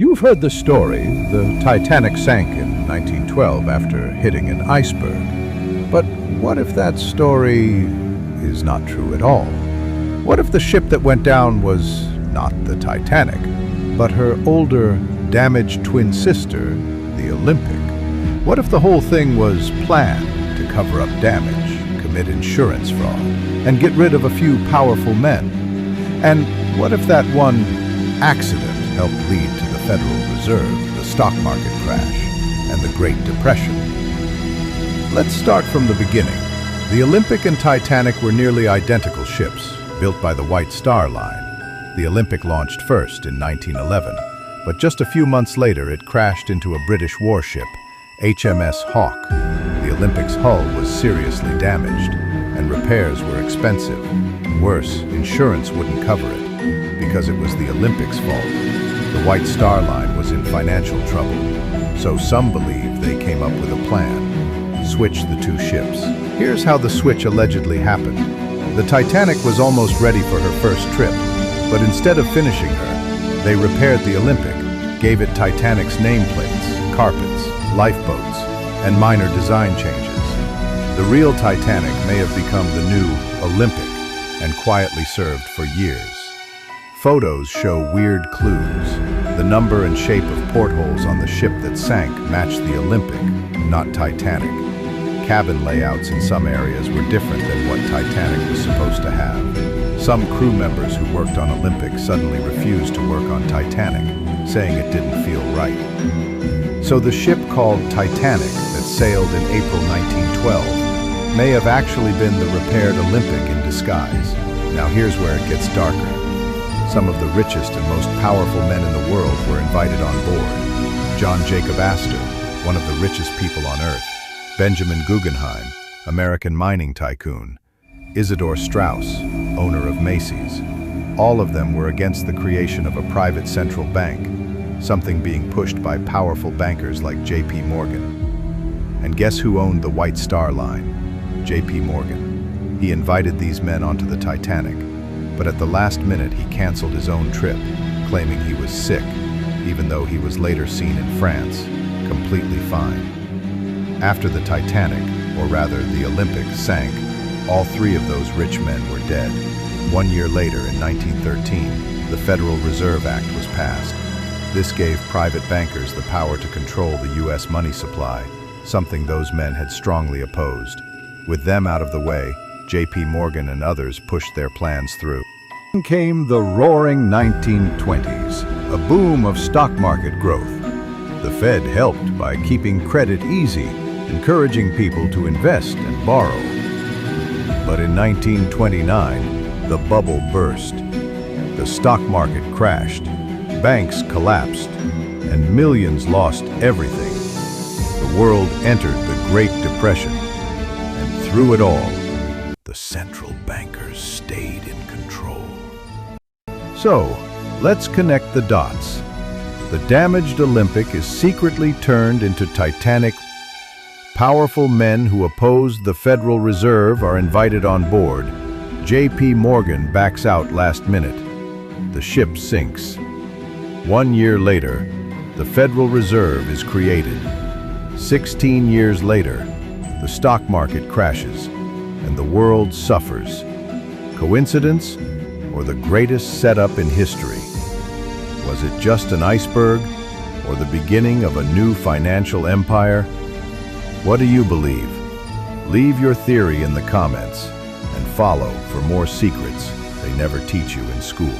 You've heard the story. The Titanic sank in 1912 after hitting an iceberg. But what if that story is not true at all? What if the ship that went down was not the Titanic, but her older, damaged twin sister, the Olympic? What if the whole thing was planned to cover up damage, commit insurance fraud, and get rid of a few powerful men? And what if that one accident helped lead to the Federal Reserve, the stock market crash, and the Great Depression? Let's start from the beginning. The Olympic and Titanic were nearly identical ships, built by the White Star Line. The Olympic launched first in 1911, but just a few months later it crashed into a British warship, HMS Hawke. The Olympic's hull was seriously damaged, and repairs were expensive. Worse, insurance wouldn't cover it, because it was the Olympic's fault. The White Star Line was in financial trouble, so some believe they came up with a plan: switch the two ships. Here's how the switch allegedly happened. The Titanic was almost ready for her first trip, but instead of finishing her, they repaired the Olympic, gave it Titanic's nameplates, carpets, lifeboats, and minor design changes. The real Titanic may have become the new Olympic and quietly served for years. Photos show weird clues. The number and shape of portholes on the ship that sank matched the Olympic, not Titanic. Cabin layouts in some areas were different than what Titanic was supposed to have. Some crew members who worked on Olympic suddenly refused to work on Titanic, saying it didn't feel right. So the ship called Titanic that sailed in April 1912 may have actually been the repaired Olympic in disguise. Now here's where it gets darker. Some of the richest and most powerful men in the world were invited on board. John Jacob Astor, one of the richest people on earth; Benjamin Guggenheim, American mining tycoon; Isidor Straus, owner of Macy's. All of them were against the creation of a private central bank, something being pushed by powerful bankers like J.P. Morgan. And guess who owned the White Star Line? J.P. Morgan. He invited these men onto the Titanic, but at the last minute he canceled his own trip, claiming he was sick, even though he was later seen in France, completely fine. After the Titanic, or rather the Olympic, sank, all three of those rich men were dead. 1 year later, in 1913, the Federal Reserve Act was passed. This gave private bankers the power to control the U.S. money supply, something those men had strongly opposed. With them out of the way, J.P. Morgan and others pushed their plans through. Then came the roaring 1920s, a boom of stock market growth. The Fed helped by keeping credit easy, encouraging people to invest and borrow. But in 1929, the bubble burst. The stock market crashed, banks collapsed, and millions lost everything. The world entered the Great Depression, and through it all, the central bankers stayed in control. So, let's connect the dots. The damaged Olympic is secretly turned into Titanic. Powerful men who opposed the Federal Reserve are invited on board. J.P. Morgan backs out last minute. The ship sinks. 1 year later, the Federal Reserve is created. 16 years later, the stock market crashes, and the world suffers. Coincidence, or the greatest setup in history? Was it just an iceberg, or the beginning of a new financial empire? What do you believe? Leave your theory in the comments, and follow for more secrets they never teach you in school.